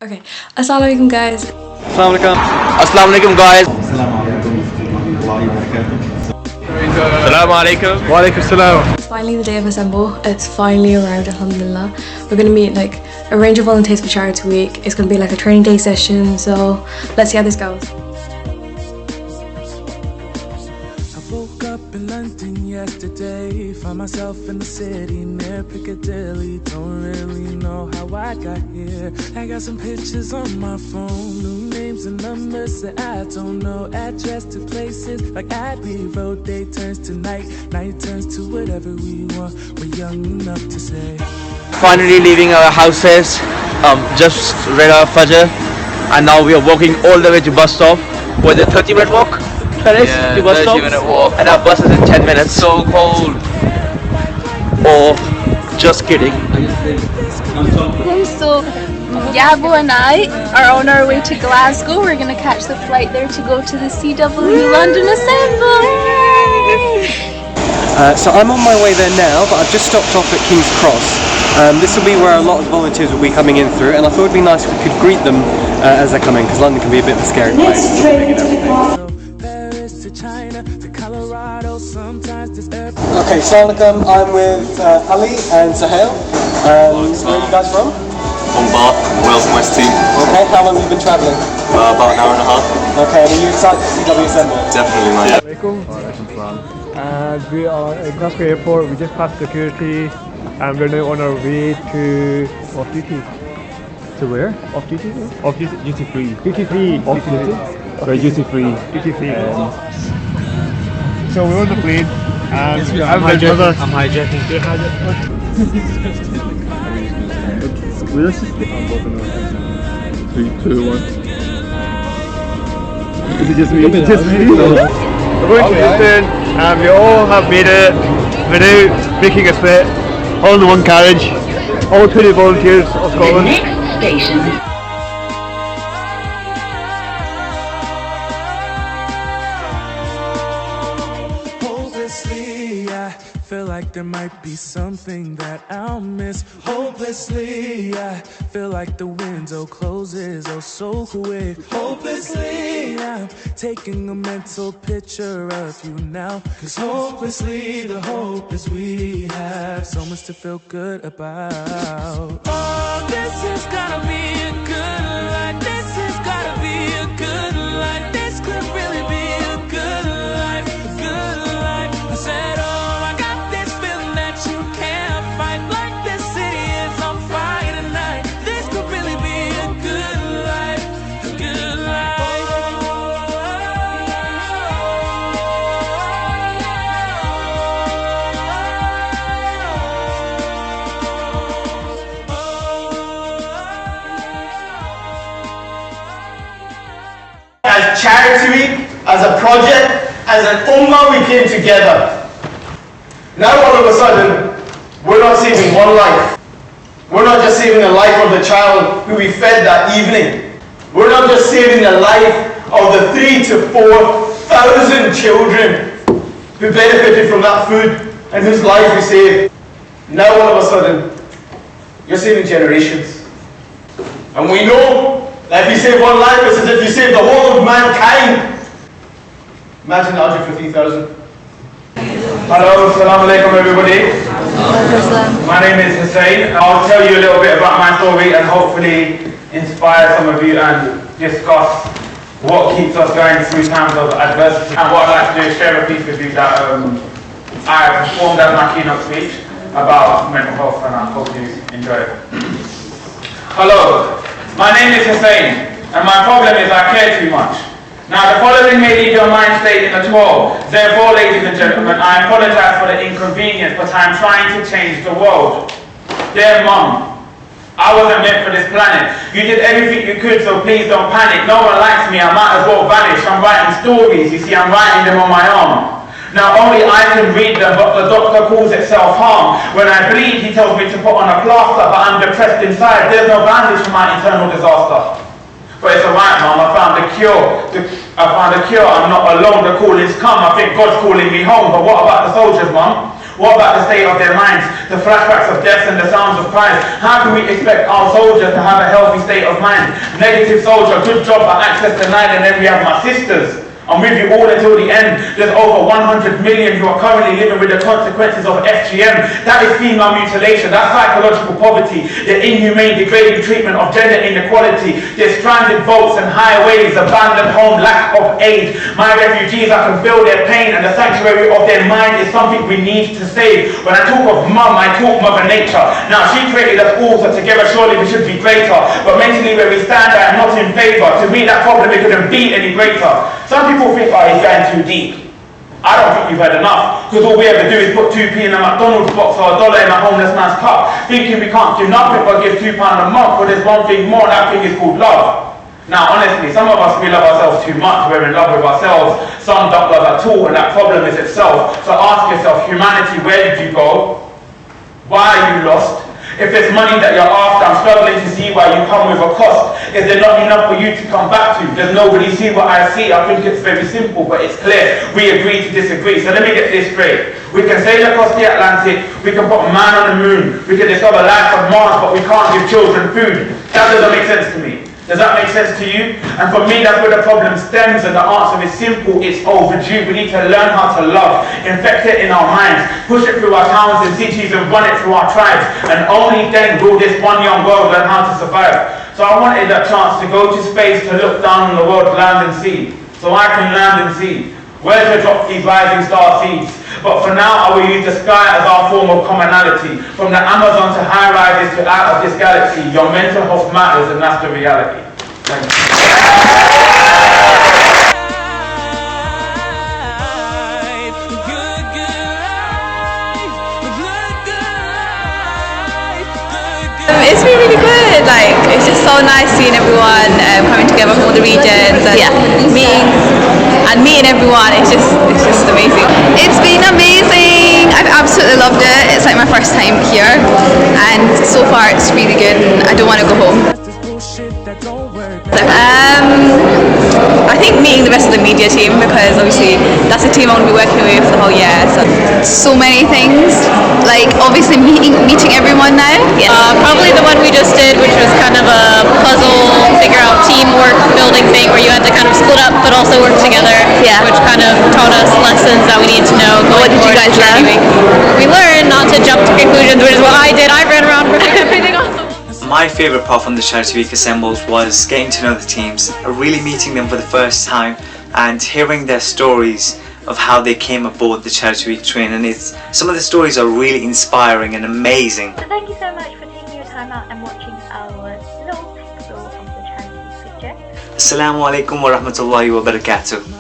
Okay, assalamu alaikum guys. Assalamu alaikum. Assalamu alaikum guys. Assalamu alaikum. Wa alaikum salam. It's finally the day of Assemble. It's finally arrived, alhamdulillah. We're gonna meet like a range of volunteers for Charity Week. It's gonna be like a training day session, so let's see how this goes. Woke up in London yesterday, found myself in the city near Piccadilly. Don't really know how I got here. I got some pictures on my phone, new names and numbers that I don't know. Address to places like Abbey Road. Day turns to night, night turns to whatever we want. We're young enough to say. Finally leaving our houses. Just read our Fajr, and now we are walking all the way to bus stop. Was it 30-minute walk? Yeah, to bus stop, 30-minute walk. and our bus is in 10 minutes. So cold. Or just kidding. So Yabo and I are on our way to Glasgow. We're going to catch the flight there to go to the CW London Assemble. So I'm on my way there now, but I've just stopped off at King's Cross. This will be where a lot of volunteers will be coming in through, and I thought it would be nice if we could greet them as they're coming, because London can be a bit of a scary place. China to Colorado, sometimes this air. Okay, Assalamu alaikum. I'm with Ali and Sahel. Where are you guys from? From Bath, Wales West team. Okay, how long have you been travelling? About an hour and a half. Okay, and are you excited to see CW Assemble? Definitely, man. And we are at Glasgow Airport. We just passed security and we're now on our way to off duty. To where? Off duty? Off duty, duty free. Duty free. Off duty. We're duty free. Duty free. So we're on the plane and I'm hijacking. I'm hijacking. Let's just 3, 2, 1. Is it just me? It's just me. We're going to Lisbon and we all have made it without breaking a sweat. All in one carriage. All 20 volunteers of Scotland. The next station. Feel like there might be something that I'll miss. Hopelessly, I feel like the window closes oh so quick. Hopelessly, I'm taking a mental picture of you now. Cause hopelessly, the hope is we have so much to feel good about. Oh, this has gotta be a good life. This has gotta be a good life. This could really be a good life. A good life. I said, oh, as Charity Week, as a project, as an ummah, we came together. Now all of a sudden, we're not saving one life. We're not just saving the life of the child who we fed that evening. We're not just saving the life of the 3,000 to 4,000 children who benefited from that food and whose life we saved. Now all of a sudden, you're saving generations. And we know that if you save one life, it's as if you save the whole of mankind. Imagine the 150,000. Hello, assalamu alaikum everybody. My name is Hussein. I'll tell you a little bit about my story and hopefully inspire some of you and discuss what keeps us going through times of adversity. And what I'd like to do is share a piece with you that I performed as my keynote speech about mental health, and I hope you enjoy it. Hello. My name is Hussein, and my problem is I care too much. Now the following may leave your mind stayed in a twirl. Therefore, ladies and gentlemen, I apologize for the inconvenience, but I'm trying to change the world. Dear Mum, I wasn't meant for this planet. You did everything you could, so please don't panic. No one likes me, I might as well vanish. I'm writing stories, you see, I'm writing them on my arm. Now only I can read them, but the doctor calls it self-harm. When I bleed, he tells me to put on a plaster, but I'm depressed inside. There's no bandage for my internal disaster. But it's alright, Mum, I found a cure. I'm not alone, the calling's come. I think God's calling me home, but what about the soldiers, Mum? What about the state of their minds, the flashbacks of deaths and the sounds of cries? How can we expect our soldiers to have a healthy state of mind? Negative soldier, good job but access denied, and then we have my sisters. I'm with you all until the end. There's over 100 million who are currently living with the consequences of FGM. That is female mutilation. That's psychological poverty. The inhumane, degrading treatment of gender inequality. There's stranded votes and highways, abandoned home, lack of aid. My refugees, I can feel their pain, and the sanctuary of their mind is something we need to save. When I talk of mum, I talk Mother Nature. Now, she created us all, so together surely we should be greater. But mentally where we stand, I am not in favour. To me, that problem, it couldn't be any greater. Some people think, oh, he's going too deep. I don't think you've heard enough, because all we ever do is put 2p in a McDonald's box or $1 in a homeless man's cup, thinking we can't do nothing but give £2 a month, but there's one thing more, and that thing is called love. Now, honestly, some of us, we love ourselves too much. We're in love with ourselves. Some don't love at all, and that problem is itself. So ask yourself, humanity, where did you go? Why are you lost? If there's money that you're after, I'm struggling to see why you come with a cost. Is there not enough for you to come back to? Does nobody see what I see? I think it's very simple, but it's clear. We agree to disagree. So let me get this straight. We can sail across the Atlantic. We can put man on the moon. We can discover life on Mars, but we can't give children food. That doesn't make sense to me. Does that make sense to you? And for me, that's where the problem stems, and the answer is simple. It's overdue. We need to learn how to love, infect it in our minds, push it through our towns and cities, and run it through our tribes. And only then will this one young world learn how to survive. So I wanted that chance to go to space, to look down on the world, land and sea, so I can land and see where to drop these rising star seeds. But for now, I will use the sky as our form of commonality. From the Amazon to high rises to out of this galaxy, your mental health matters, and that's the reality. Thank you. It's been really good. Like, it's just so nice seeing everyone coming together from all the regions and meeting everyone. It's just amazing. It's been amazing. I've absolutely loved it. It's like my first time here, and so far it's really good. And I don't want to go home. I think meeting the rest of the media team, because obviously that's a team I'm going to be working with for the whole year. So many things, like obviously meeting everyone now. Yes. Probably the one we just did, which was kind of a puzzle, figure out teamwork building thing where you had to kind of split up but also work together. Yeah. Which kind of taught us lessons that we need to know going What did you guys learn? We learned not to jump to conclusions, which is what I did. I ran around ripping everything off. My favourite part from the Charity Week assembles was getting to know the teams, really meeting them for the first time and hearing their stories of how they came aboard the Charity Week train, and some of the stories are really inspiring and amazing. Thank you so much for taking your time out and watching our little explore of the Charity Week picture. Assalamu alaikum wa rahmatullahi wa barakatuh.